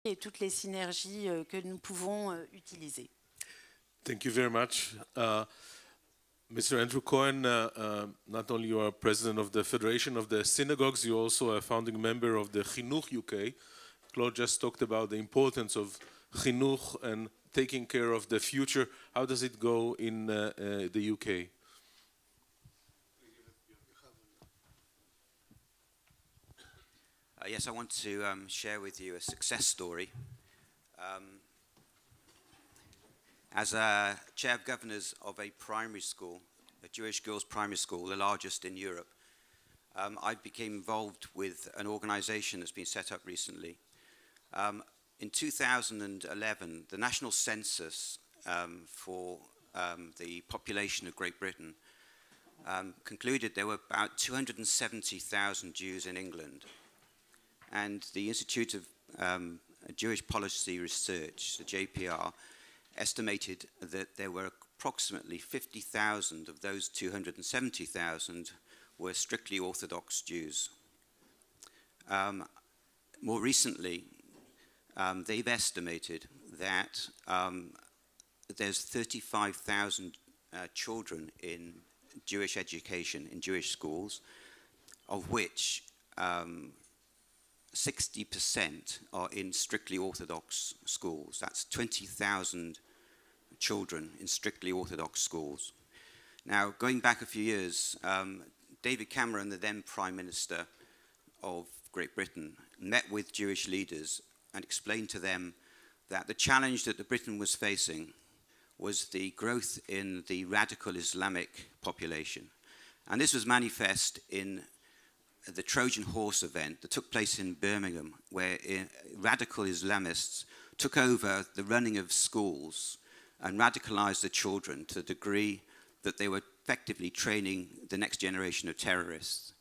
et toutes les synergies que nous pouvons utiliser. Thank you very much. Mr. Andrew Cohen, not only you are president of the Federation of the Synagogues, you're also a founding member of the Chinuch UK. Claude just talked about the importance of Chinuch and taking care of the future. How does it go in the UK? Yes, I want to share with you a success story. As a chair of governors of a primary school, a Jewish girls' primary school, the largest in Europe, I became involved with an organization that's been set up recently. In 2011, the national census for the population of Great Britain concluded there were about 270,000 Jews in England. And the Institute of Jewish Policy Research, the JPR, estimated that there were approximately 50,000 of those 270,000 were strictly Orthodox Jews. More recently, they've estimated that there's 35,000 children in Jewish education, in Jewish schools, of which 60% are in strictly Orthodox schools. That's 20,000 children in strictly Orthodox schools. Now, going back a few years, David Cameron, the then Prime Minister of Great Britain, met with Jewish leaders and explained to them that the challenge that Britain was facing was the growth in the radical Islamic population. And this was manifest in the Trojan Horse event that took place in Birmingham, where radical Islamists took over the running of schools and radicalized the children to the degree that they were effectively training the next generation of terrorists.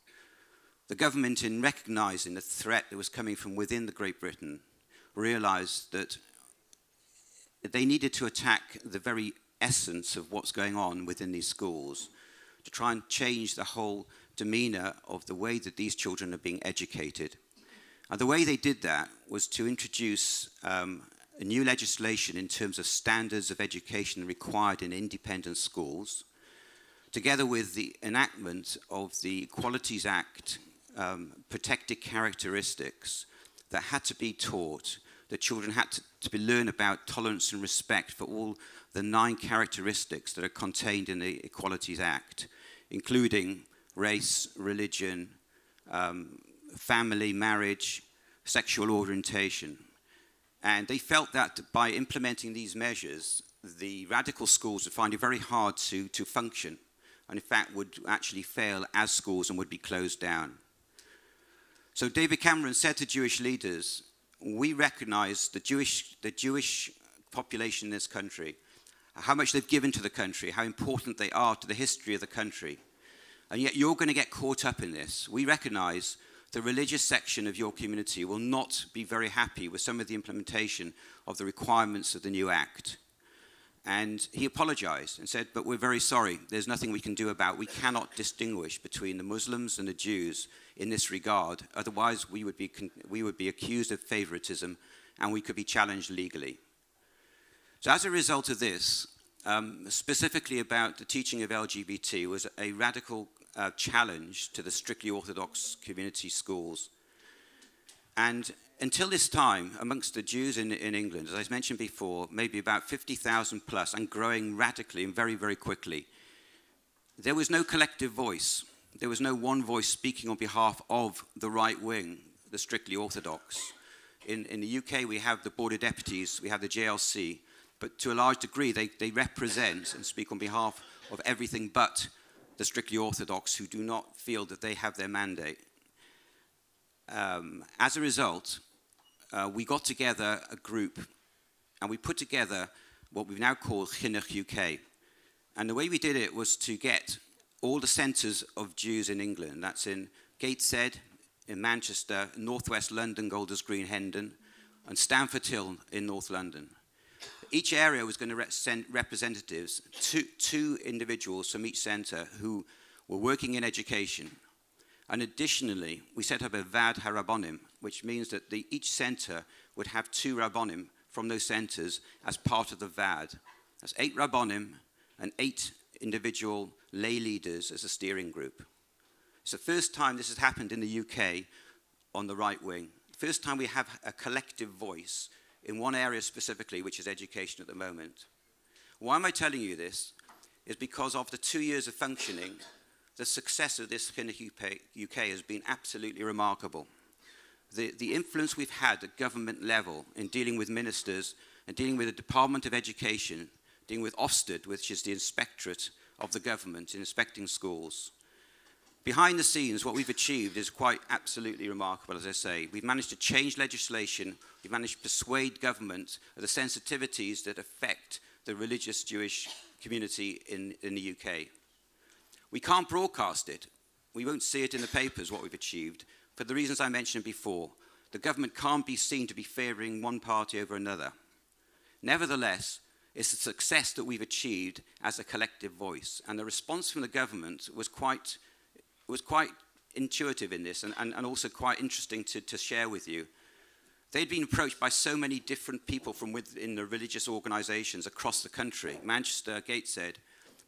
The government, in recognizing the threat that was coming from within the Great Britain, realized that they needed to attack the very essence of what's going on within these schools to try and change the whole demeanor of the way that these children are being educated. And the way they did that was to introduce a new legislation in terms of standards of education required in independent schools, together with the enactment of the Equalities Act protected characteristics that had to be taught. The children had to learn about tolerance and respect for all the 9 characteristics that are contained in the Equalities Act, including race, religion, family, marriage, sexual orientation. And they felt that by implementing these measures, the radical schools would find it very hard to function, and in fact would actually fail as schools and would be closed down. So David Cameron said to Jewish leaders, we recognize the Jewish population in this country, how much they've given to the country, how important they are to the history of the country. And yet you're going to get caught up in this. We recognize the religious section of your community will not be very happy with some of the implementation of the requirements of the new act. And he apologized and said, but we're very sorry. There's nothing we can do about it. We cannot distinguish between the Muslims and the Jews in this regard. Otherwise, we would be accused of favoritism and we could be challenged legally. So as a result of this, specifically about the teaching of LGBT was a radical challenge to the strictly Orthodox community schools. And until this time, amongst the Jews in England, as I mentioned before, maybe about 50,000 plus and growing radically and very, very quickly, there was no collective voice. There was no one voice speaking on behalf of the right wing, the strictly Orthodox. In the UK, we have the Board of Deputies, we have the JLC, but to a large degree, they represent and speak on behalf of everything but the strictly Orthodox who do not feel that they have their mandate. As a result, we got together a group and we put together what we've now called Chinuch UK. And the way we did it was to get all the centres of Jews in England. That's in Gateshead, in Manchester, Northwest London, Golders Green, Hendon, and Stamford Hill in North London. Each area was going to send representatives, two individuals from each centre who were working in education. And additionally, we set up a Vad Harabonim, which means that each centre would have 2 rabbonim from those centres as part of the VAD. That's 8 rabbonim and 8 individual lay leaders as a steering group. It's the first time this has happened in the UK on the right wing. First time we have a collective voice in one area specifically, which is education at the moment. Why am I telling you this? Is because after 2 years of functioning, the success of this Chinuch UK has been absolutely remarkable. The influence we've had at government level in dealing with ministers and dealing with the Department of Education, dealing with Ofsted, which is the inspectorate of the government in inspecting schools. Behind the scenes, what we've achieved is quite absolutely remarkable, as I say. We've managed to change legislation. We've managed to persuade government of the sensitivities that affect the religious Jewish community in the UK. We can't broadcast it. We won't see it in the papers, what we've achieved, for the reasons I mentioned before. The government can't be seen to be favouring one party over another. Nevertheless, it's a success that we've achieved as a collective voice, and the response from the government was quite intuitive in this and also quite interesting to share with you. They'd been approached by so many different people from within the religious organisations across the country, Manchester, Gateshead,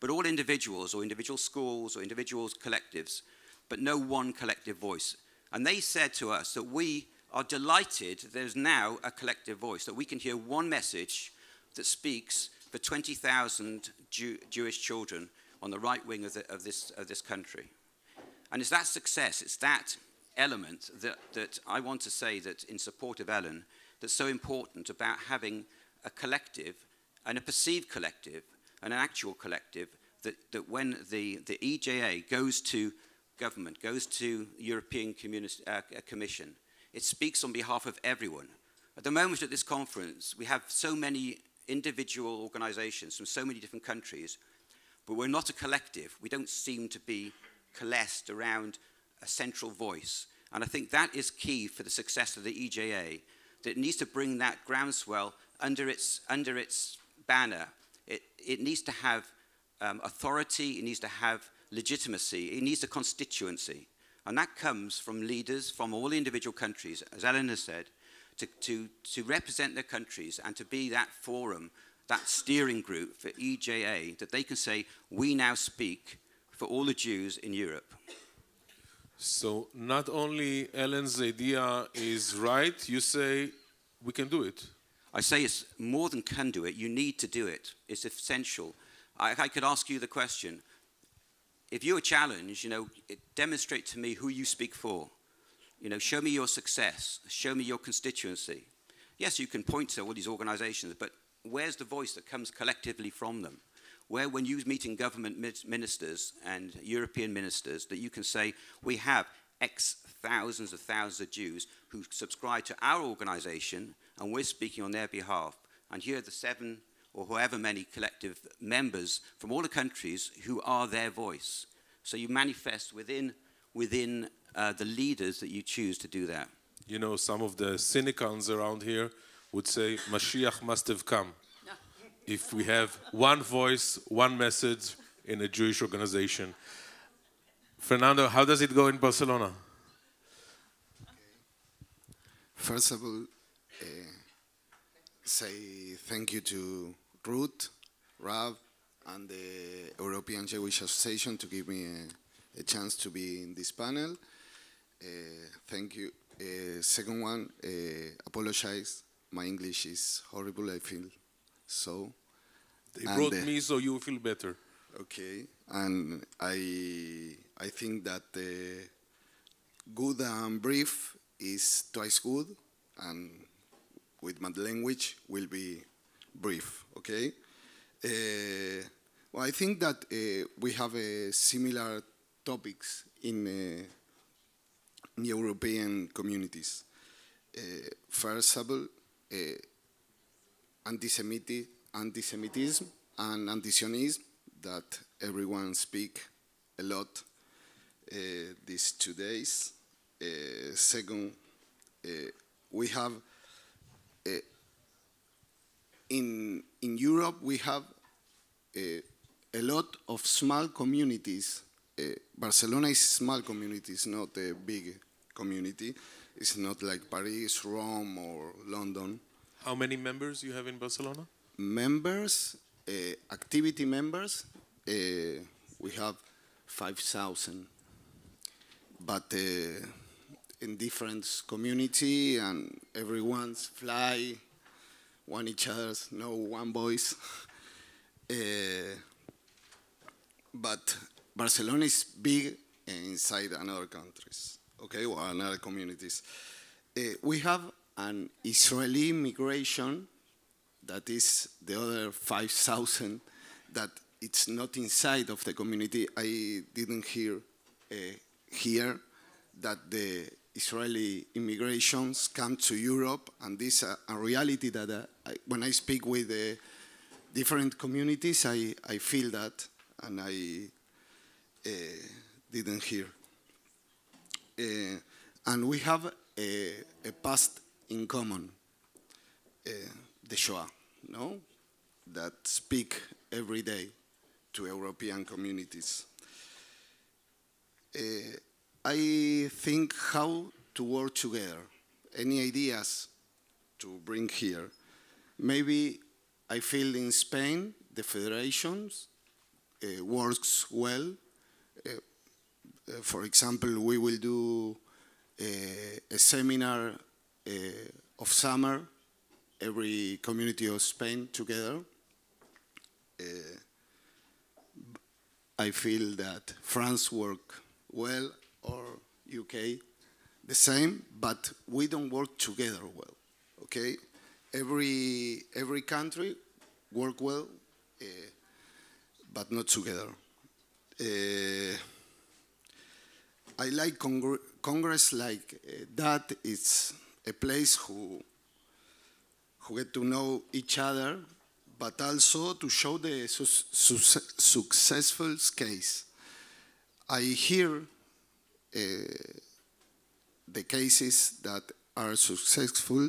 but all individuals or individual schools or individuals collectives, but no one collective voice. And they said to us that we are delighted there's now a collective voice, that we can hear one message that speaks for 20,000 Jewish children on the right wing of this country. And it's that success, it's that element that I want to say that in support of Ellen, that's so important about having a collective and a perceived collective and an actual collective that when the EJA goes to government, goes to European Commission, it speaks on behalf of everyone. At the moment at this conference, we have so many individual organizations from so many different countries, but we're not a collective. We don't seem to be coalesced around a central voice. And I think that is key for the success of the EJA, that it needs to bring that groundswell under its banner. It needs to have authority, it needs to have legitimacy, it needs a constituency. And that comes from leaders from all the individual countries, as Ellen has said, to represent their countries and to be that forum, that steering group for EJA, that they can say, we now speak for all the Jews in Europe. So not only Ellen's idea is right, you say we can do it. I say it's more than can do it, you need to do it. It's essential. I could ask you the question, if you're challenged, demonstrate to me who you speak for. Show me your success, show me your constituency. Yes, you can point to all these organizations, but where's the voice that comes collectively from them? Where, when you're meeting government ministers and European ministers, that you can say, we have X thousands of Jews who subscribe to our organization, and we're speaking on their behalf. And here are the 7 or however many collective members from all the countries who are their voice. So you manifest within the leaders that you choose to do that. Some of the cynicals around here would say Mashiach must have come. If we have one voice, one message in a Jewish organization. Fernando, how does it go in Barcelona? Okay. First of all, say thank you to Ruth, Rav, and the European Jewish Association to give me a chance to be in this panel. Thank you. Second one, apologize. My English is horrible, I feel so. They brought me so you feel better. Okay, and I think that good and brief is twice good, and with my language will be brief, okay? Well, I think that we have similar topics in European communities. First of all, anti-Semitism and anti-Zionism that everyone speak a lot these 2 days. Second, we have in Europe we have a lot of small communities. Barcelona is small communities, not a big community, It's not like Paris, Rome, or London. How many members you have in Barcelona? Members, activity members, we have 5,000. But in different community, and everyone's fly, one each other's, no one voice. But Barcelona is big inside another countries, okay, or another communities. We have an Israeli migration that is the other 5,000 that it's not inside of the community. I didn't hear here that the Israeli immigrations come to Europe, and this is a reality that when I speak with different communities, I feel that, and I didn't hear. And we have a past in common, the Shoah, no? That speak every day to European communities. I think how to work together. Any ideas to bring here? Maybe I feel in Spain the federations works well. For example, we will do a seminar of summer, every community of Spain together. I feel that France work well, or UK the same, but we don't work together well, okay? Every country work well, but not together. I like Congress like that. It's a place who get to know each other, but also to show the successful case. I hear the cases that are successful,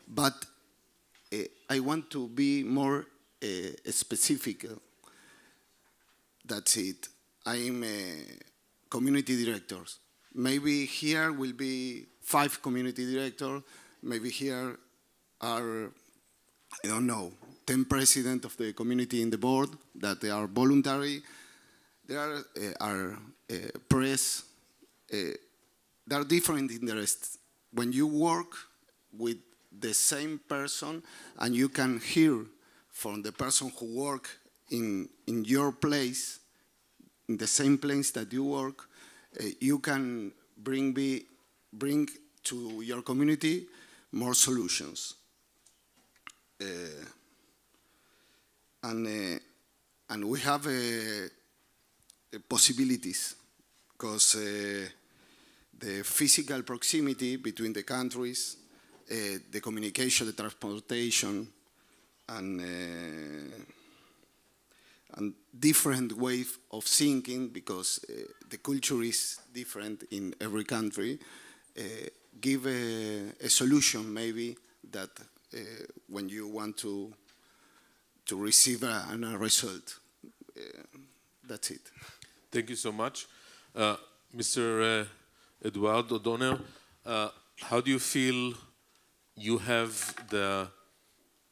but I want to be more specific. That's it. I'm a community director. Maybe here will be 5 community directors. Maybe here are, I don't know, 10 presidents of the community in the board that they are voluntary. There are press. There are different interests. When you work with the same person and you can hear from the person who work in your place, in the same place that you work, you can bring to your community more solutions. And we have possibilities, because the physical proximity between the countries, the communication, the transportation, and different ways of thinking, because the culture is different in every country, give a solution maybe that when you want to receive a result. That's it. Thank you so much. Mr. Eduardo O'Donnell, how do you feel you have the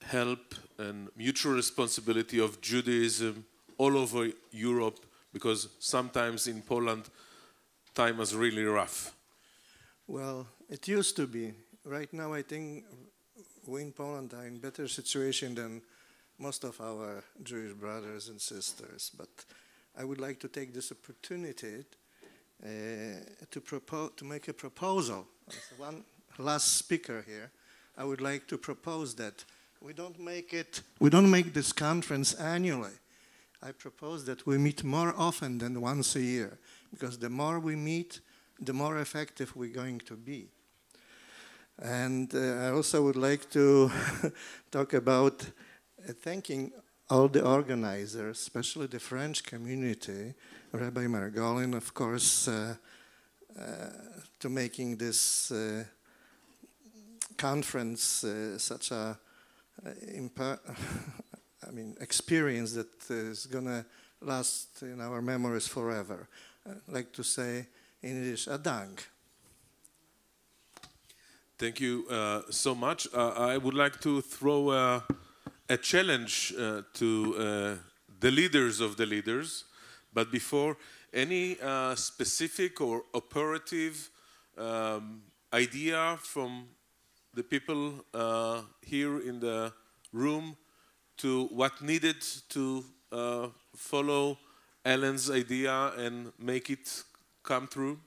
help and mutual responsibility of Judaism all over Europe? Because sometimes in Poland, time is really rough. Well, it used to be. Right now, I think we in Poland are in better situation than most of our Jewish brothers and sisters. But I would like to take this opportunity to make a proposal. As one last speaker here, I would like to propose that we don't make this conference annually. I propose that we meet more often than once a year, because the more we meet, the more effective we're going to be. And I also would like to talk about thanking all the organizers, especially the French community, Rabbi Margolin, of course, to making this conference such a experience that is going to last in our memories forever. I'd like to say in Yiddish, a dank. Thank you so much. I would like to throw a challenge to the leaders of the leaders. But before, any specific or operative idea from the people here in the room to what needed to follow Alan's idea and make it come through?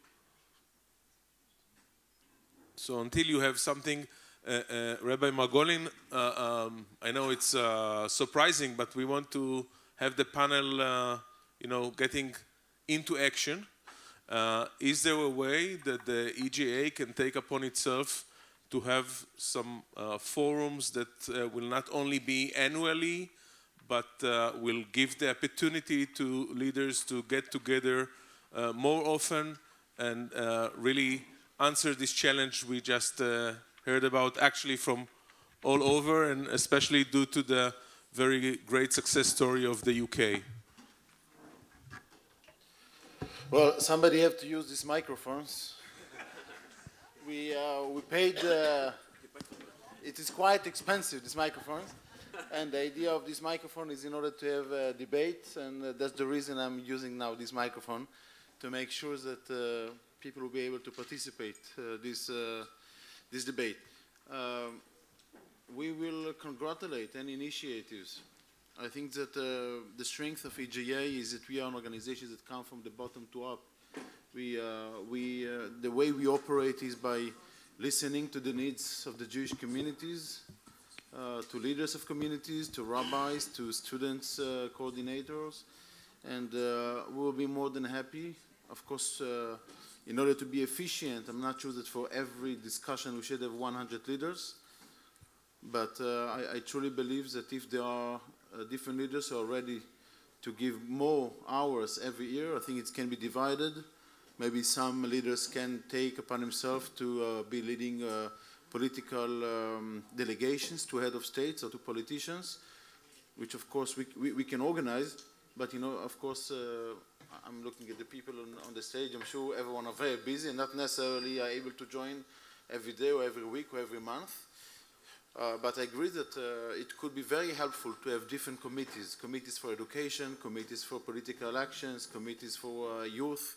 So until you have something, Rabbi Margolin, I know it's surprising, but we want to have the panel, getting into action. Is there a way that the EGA can take upon itself to have some forums that will not only be annually, but will give the opportunity to leaders to get together more often and really answer this challenge we just heard about, actually from all over, and especially due to the very great success story of the UK? Well, somebody have to use these microphones. We paid, it is quite expensive, these microphones. And the idea of this microphone is in order to have a debate, and that's the reason I'm using now this microphone, to make sure that people will be able to participate this debate. We will congratulate any initiatives. I think that the strength of EGA is that we are an organization that come from the bottom to up. The way we operate is by listening to the needs of the Jewish communities, to leaders of communities, to rabbis, to students, coordinators, and we will be more than happy. Of course, in order to be efficient, I'm not sure that for every discussion we should have 100 leaders, but I truly believe that if there are different leaders who are ready to give more hours every year, I think it can be divided. Maybe some leaders can take upon themselves to be leading political delegations to head of states or to politicians, which of course we can organize. But of course, I'm looking at the people on the stage. I'm sure everyone are very busy and not necessarily are able to join every day or every week or every month. But I agree that it could be very helpful to have different committees: committees for education, committees for political actions, committees for youth,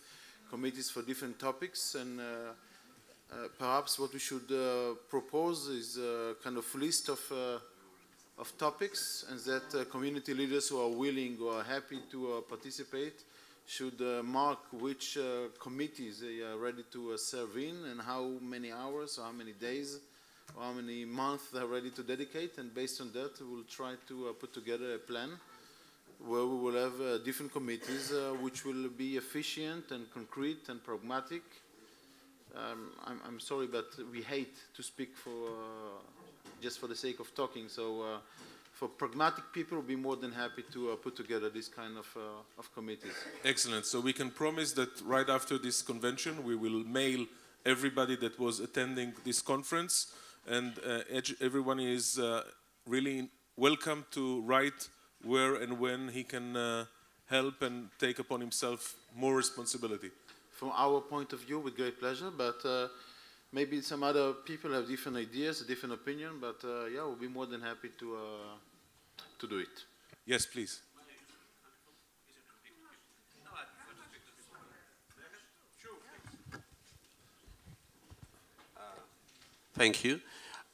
committees for different topics. And perhaps what we should propose is a kind of list of topics, and that community leaders who are willing or are happy to participate should mark which committees they are ready to serve in, and how many hours or how many days or how many months they're ready to dedicate. And based on that, we'll try to put together a plan where we will have different committees which will be efficient and concrete and pragmatic. I'm sorry, but we hate to speak for just for the sake of talking. So for pragmatic people, we'll be more than happy to put together this kind of committees. Excellent. So we can promise that right after this convention, we will mail everybody that was attending this conference, and everyone is really welcome to write where and when he can help and take upon himself more responsibility. From our point of view, with great pleasure, but maybe some other people have different ideas, a different opinion, but yeah, we'll be more than happy to do it. Yes, please. Thank you.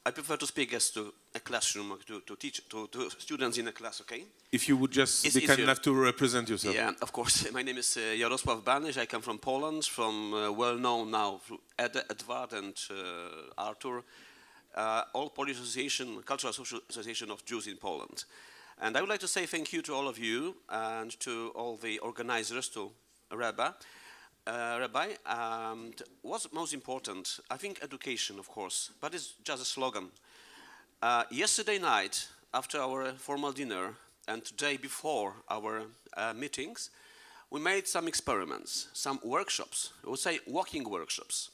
I prefer to speak as to a classroom, to teach to students in a class, okay? If you would just be kind enough to represent yourself. Yeah, of course. My name is Jarosław Banisz. I come from Poland, from well-known now Edward and Arthur, all Polish association, cultural social association of Jews in Poland. And I would like to say thank you to all of you and to all the organizers, to Rabbi. What's most important? I think education, of course, but it's just a slogan. Yesterday night, after our formal dinner, and today before our meetings, we made some experiments, some workshops, I would say walking workshops.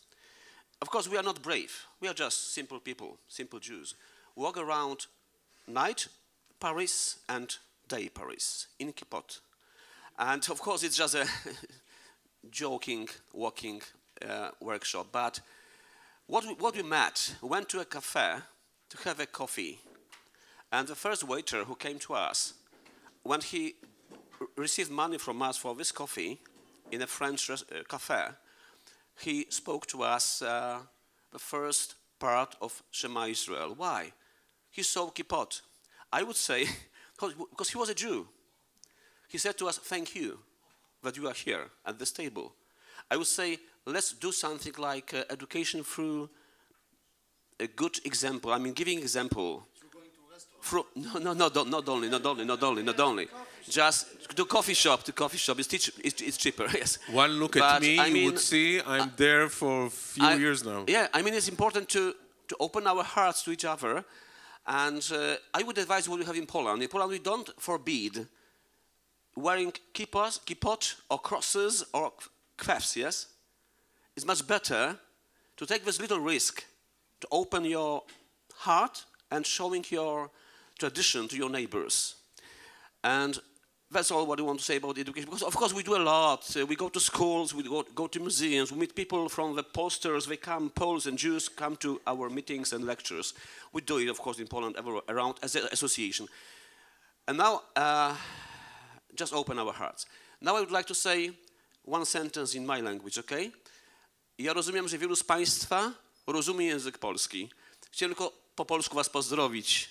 Of course, we are not brave. We are just simple people, simple Jews. Walk around night Paris and day Paris in kippot. And of course, it's just a joking, walking workshop. But what we met, went to a cafe to have a coffee. And the first waiter who came to us, when he received money from us for this coffee in a French cafe, he spoke to us the first part of Shema Israel. Why? He saw kippot. I would say, because he was a Jew. He said to us, thank you that you are here at this table. I would say, let's do something like education through a good example. I mean, giving example. No, not only. Just to coffee shop. It's cheaper. Yes. One look But at me, I mean, you would see I'm there for a few years now. Yeah, I mean, it's important to open our hearts to each other. And I would advise what we have in Poland. In Poland, we don't forbid wearing kippot or crosses or crafts, yes? It's much better to take this little risk, to open your heart and showing your tradition to your neighbors. And that's all what I want to say about education. Because, of course, we do a lot. We go to schools, we go to museums, we meet people from the posters. They come, Poles and Jews come to our meetings and lectures. We do it, of course, in Poland, around as an association. And now, just open our hearts. Now I would like to say one sentence in my language, okay? Ja rozumiem, że wielu z Państwa rozumie język polski. Chciałem tylko po polsku was pozdrowić.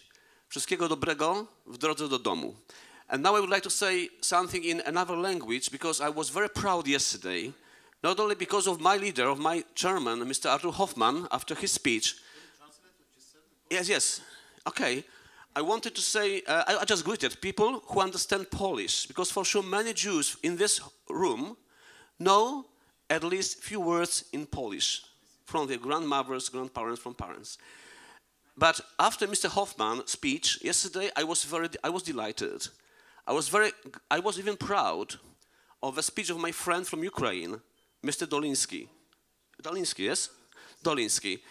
Wszystkiego dobrego w drodze do domu. And now I would like to say something in another language because I was very proud yesterday, not only because of my leader, of my chairman, Mr. Artur Hoffman, after his speech. Yes. Okay. I wanted to say, I just greeted people who understand Polish, because for sure many Jews in this room know at least few words in Polish from their grandmothers, grandparents, from parents. But after Mr. Hoffman's speech yesterday, I was delighted. I was even proud of the speech of my friend from Ukraine, Mr. Dolinsky. Dolinsky, yes? Dolinsky.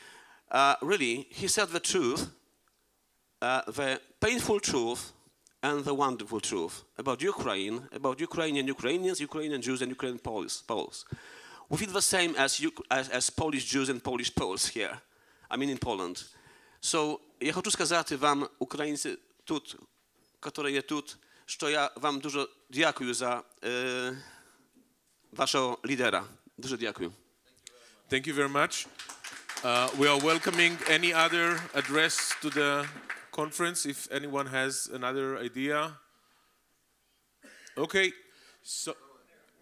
Really, he said the truth, the painful truth, and the wonderful truth about Ukraine, about Ukrainians, Ukrainian Jews, and Ukrainian Poles. We feel the same as Polish Jews and Polish Poles here. I mean in Poland. So, я хочу сказати вам, українці тут, які є тут, що я вам дуже дякую за вашого лідера. Дуже дякую. Thank you very much. We are welcoming any other address to the conference, if anyone has another idea. Okay. So,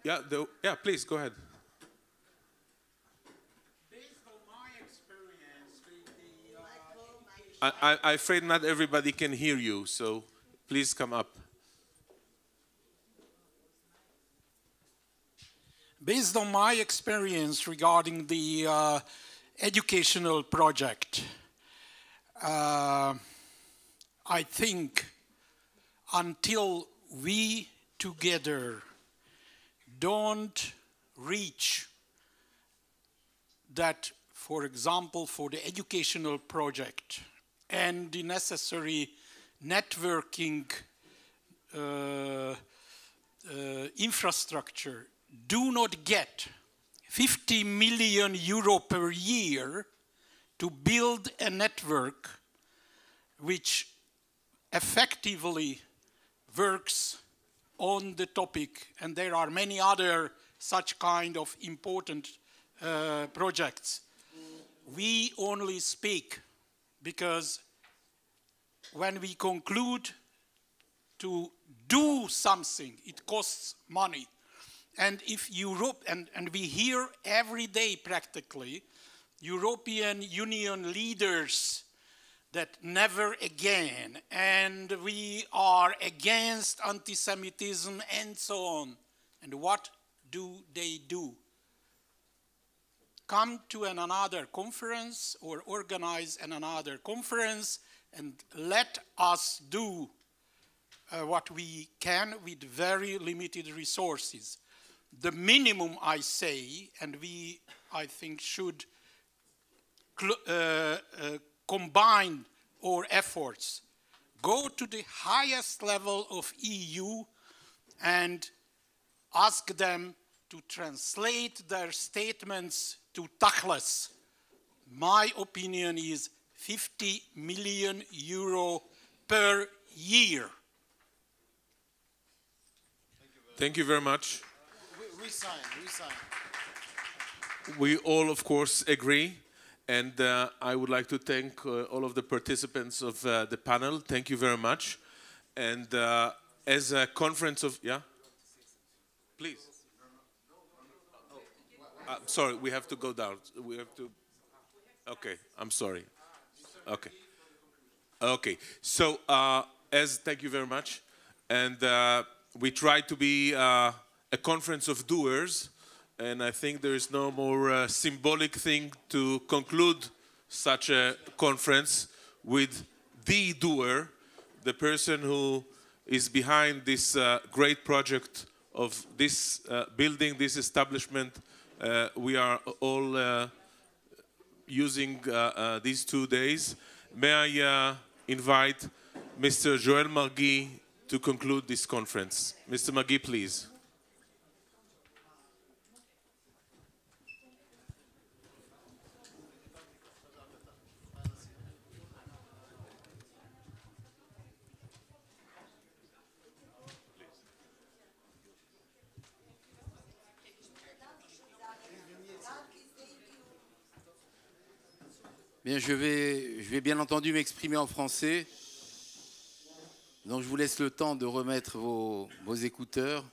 yeah, please, go ahead. I'm afraid not everybody can hear you, so please come up. Based on my experience regarding the educational project, I think until we together don't reach that, for example, for the educational project, and the necessary networking infrastructure do not get 50 million euro per year to build a network which effectively works on the topic, and there are many other such kind of important projects. We only speak because when we conclude to do something, it costs money. And if Europe, and we hear every day practically, European Union leaders that never again, and we are against anti-Semitism and so on. And what do they do? Come to another conference or organize another conference and let us do what we can with very limited resources. The minimum, I say, and we, I think, should combine our efforts, go to the highest level of EU and ask them to translate their statements to tachlis, My opinion is 50 million euro per year. Thank you very much. We sign. We all, of course, agree. And I would like to thank all of the participants of the panel. Thank you very much. And as a conference of, yeah? Please. Sorry, we have to go down. We have to, okay, I'm sorry. Okay. Okay, so thank you very much. And we try to be a conference of doers. And I think there is no more symbolic thing to conclude such a conference with the doer, the person who is behind this great project of this building, this establishment. We are all using these 2 days. May I invite Mr. Joël Margui to conclude this conference. Mr. Margui, please. Bien, je vais bien entendu m'exprimer en français. Donc je vous laisse le temps de remettre vos écouteurs.